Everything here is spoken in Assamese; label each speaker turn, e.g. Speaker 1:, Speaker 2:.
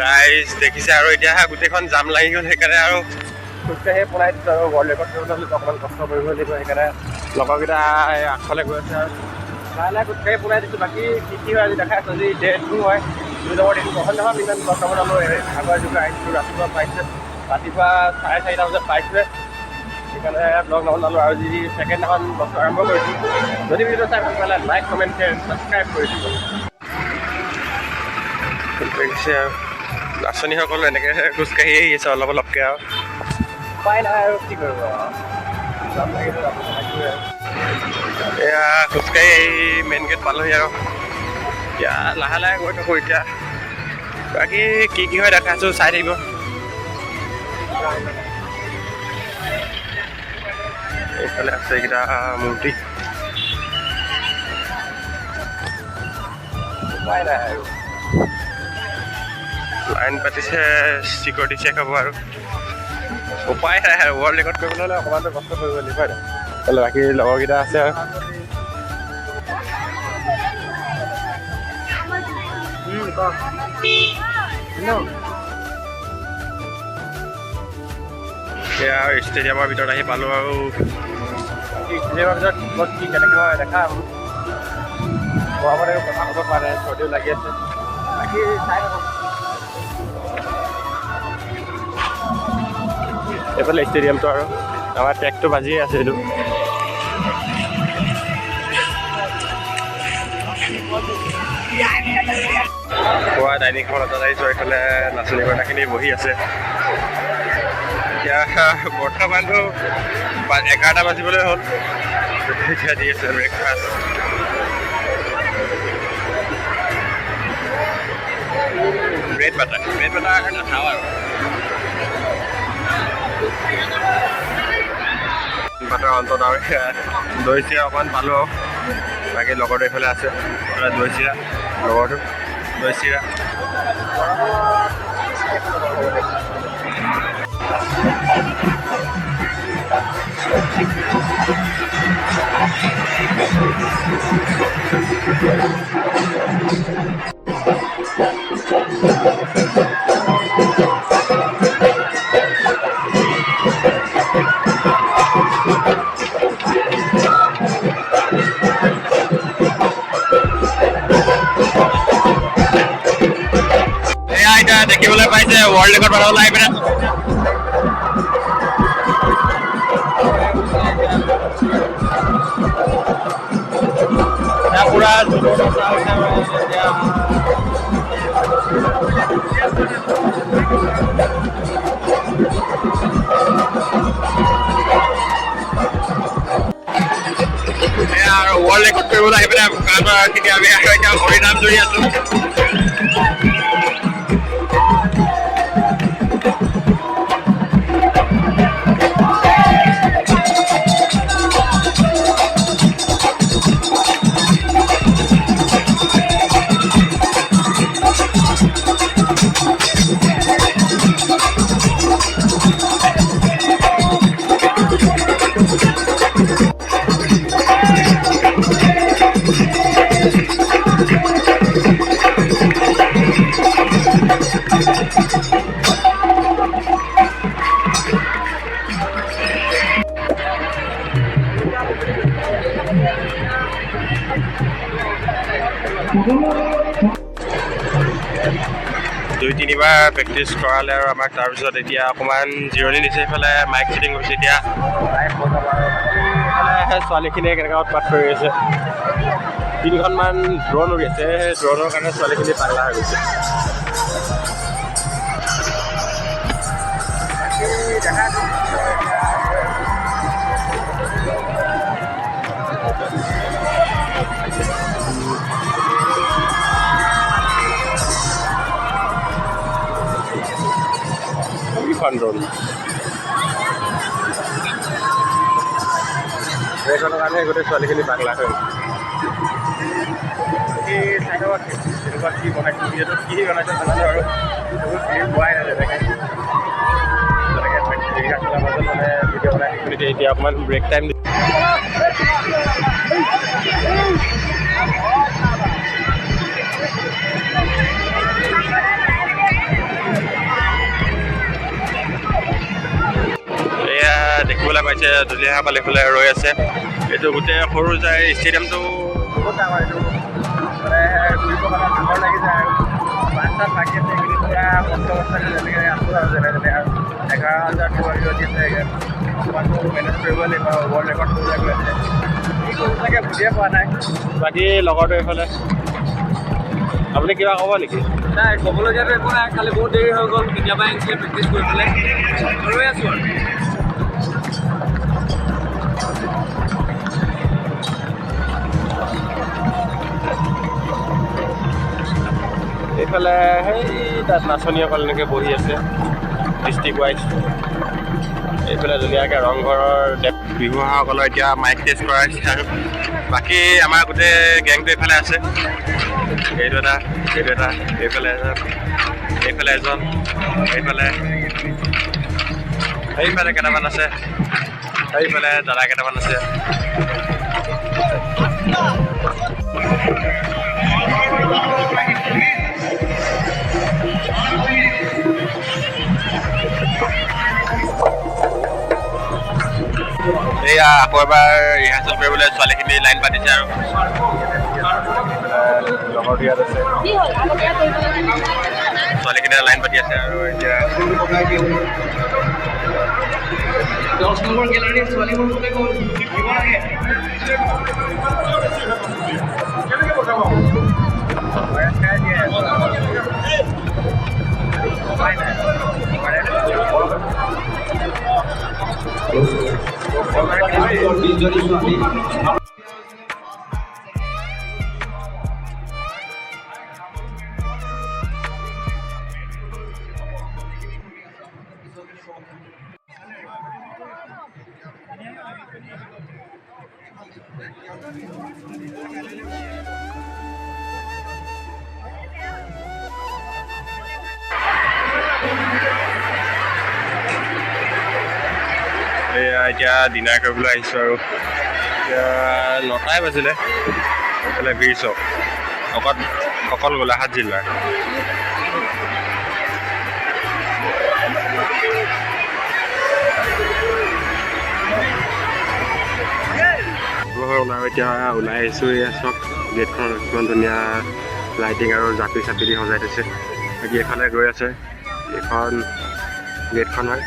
Speaker 1: ৰাইজ দেখিছে আৰু এতিয়া গোটেইখন জাম লাগি গ'ল, সেইকাৰণে আৰু খোজকাঢ়িয়ে পলাই দিছোঁ আৰু ৱৰ্ল্ড ৰেকৰ্ড কৰিবলৈ হ'লে অকণমান কষ্ট কৰিব লাগিব, সেইকাৰণে লগৰকেইটা আগফালে গৈ আছে আৰু লাহে লাহে খোজকাঢ়ি পলাই দিছোঁ। বাকী কি হয় আজি দেখাই আছোঁ, আজি ডে 2 হয়, 2 নম্বৰ দিনটো প্ৰথম দিনাখন ইমান কষ্ট বনালোঁ, আগৰ যুগে আহিছিলোঁ ৰাতিপুৱা পাইছোঁ, ৰাতিপুৱা 4:30 বজাত পাইছোঁহে, সেইকাৰণে ব্লগ নবনালোঁ। আৰু যি ছেকেণ্ড দিনাখন ব্লগটো আৰম্ভ কৰিছোঁ। যদি ভিডিঅ'টো চাই ভাল পালে লাইক কমেণ্ট শ্বেয়াৰ ছাবস্ক্ৰাইব কৰি দিব। দেখিছে আৰু নাচনীসকলো এনেকৈ খোজকাঢ়ি আহি আছে অলপ অলপকৈ আৰু উপায় নাই আৰু কি কৰিব আৰু এয়া খোজকাঢ়ি আহি মেইন গেট পালোঁহি আৰু এতিয়া লাহে লাহে গৈ থাকোঁ। এতিয়া বাকী কি হয় দেখাইছোঁ, চাই থাকিব। এইফালে আছে এইকেইটা মূৰ্তি, উপায় নাই আৰু লাইন পাতিছে, চিকিউৰিটি চেক হ'ব আৰু উপায় নাই আৰু ৱৰ্ল্ড ৰেকৰ্ড কৰিবলৈ হ'লে অকণমানটো কষ্ট কৰিব লাগিব হয় নাই। বাকী লগৰকেইটা আছে আৰু এতিয়া ষ্টেডিয়ামৰ ভিতৰত আহি পালোঁ আৰু ষ্টেডিয়ামৰ ভিতৰত কি কেনেকৈ হয় দেখা গৰমতে কথা ক'ব পৰা নাই, চৰ্দিও লাগি আছে। বাকী চাই থাকক। এইফালে ষ্টেডিয়ামটো আৰু আমাৰ ট্ৰেকটো বাজিয়ে আছে এইটো। খোৱা ডাইনিংখন এটা আহিছোঁ, এইফালে নাচনী কইনাখিনি বহি আছে। এতিয়া বৰ্তমানটো 11টা বাজিবলৈ হ'ল, এতিয়া দি আছে ব্ৰেকফাষ্ট। ব্ৰেড বাটাৰ নাখাওঁ আৰু বাটাৰ অন্তত আৰু দৈ চিৰা অকণমান পালোঁ আৰু বাকী লগৰটো এইফালে আছে দৈ চিৰা, লগৰটো দৈ চিৰা। এতিয়া দেখিবলৈ পাইছে ৱৰ্ল্ড ৰেকৰ্ড বনাব আহি পিনে পুৰা আৰু ৱৰ্ল্ড ৰেকৰ্ড কৰিবলৈ আহি পিনে কেতিয়া আমি এতিয়া হৰিনাম ধৰি আছোঁ। দুই তিনিবাৰ প্ৰেক্টিচ কৰালে আৰু আমাক তাৰপিছত এতিয়া অকণমান জিৰণি দিছে। এইফালে মাইক ছেটিং হৈছে, এতিয়া ছোৱালীখিনিয়ে কেনেকৈ উৎপাত কৰি আছে। 3খনমান ড্ৰ'ন উৰি আছে, সেই ড্ৰ'নৰ কাৰণে ছোৱালীখিনি পাগলা হৈ গৈছে। ড্ৰ'ন সেইখনৰ কাৰণে গোটেই ছোৱালীখিনি পাগলা হৈ তেনেকুৱা কি বনাইছে, যিহেতু কি বনাইছে নাজানো আৰু ফিল্ম পোৱাই নাই তেনেকৈ মাজত মানে ভিডিঅ' বনাই এতিয়া অকণমান ব্ৰেক টাইম এয়া দেখিবলৈ পাইছে ধুলীয়া পালে ফালে ৰৈ আছে। এইটো গোটেই সৰু যায় ষ্টেডিয়ামটো বহুত ডাঙৰ। এইটো মানে ঘূৰিব কাৰণে ডাঙৰ লাগি যায় আৰু বাছ চাছ লাগি আছে। এইখিনি এতিয়া কষ্ট যেনেকৈ আছোঁ আৰু যেনে তেনে আৰু 11,000 টকা দি আছে। অকণমানটো মেনেজ কৰিব লাগিব। ৱৰ্ল্ড ৰেকৰ্ড কৰিবলৈ গৈ আছে। কি কৰিব লাগে বুজিয়ে পোৱা নাই। বাকী লগৰটো এইফালে আপুনি কিবা ক'ব নেকি? নাই, ক'বলগীয়াটো একো নাই। খালি বহুত দেৰি হৈ গ'ল। কেতিয়াবা আহিছিলে প্ৰেক্টিছ কৰি পেলাই ৰৈ আছোঁ আৰু। এইফালে সেই তাত নাচনীসকল এনেকৈ বহি আছে ডিষ্ট্ৰিক্ট ৱাইজ। এইফালে ধুনীয়াকৈ ৰংঘৰৰ বিহু অহাসকলৰ এতিয়া মাইক টেষ্ট কৰা হৈছে আৰু বাকী আমাৰ গোটেই গেংটো এইফালে আছে। এইটো এটা, এইটো এটা, এইফালে এজন, এইফালে এজন, এইফালে কেইটামান আছে, এইফালে দাদা কেইটামান আছে। এয়া আকৌ এবাৰ ৰিহাৰ্চেল কৰিবলৈ ছোৱালীখিনি লাইন পাতিছে আৰু লগৰটো ইয়াত আছে। ছোৱালীখিনিয়ে লাইন পাতি আছে আৰু এতিয়া 10 নম্বৰ গেলাৰীৰ ছোৱালীবোৰ কোনে গ'ল দিব লাগে। কেনেকৈ বজাব? এয়া এতিয়া ডিনাৰ কৰিবলৈ আহিছোঁ আৰু এতিয়া 9টাই বাজিলে। এইফালে ভিৰ চব অকল গোলাঘাট জিলাৰ। এতিয়া ওলাই আহিছোঁ। এয়া চব গেটখন কিমান ধুনীয়া লাইটিং আৰু জাপি চাপি দি সজাই থৈছে। বাকী এফালে গৈ আছে, এইখন গেটখন হয়।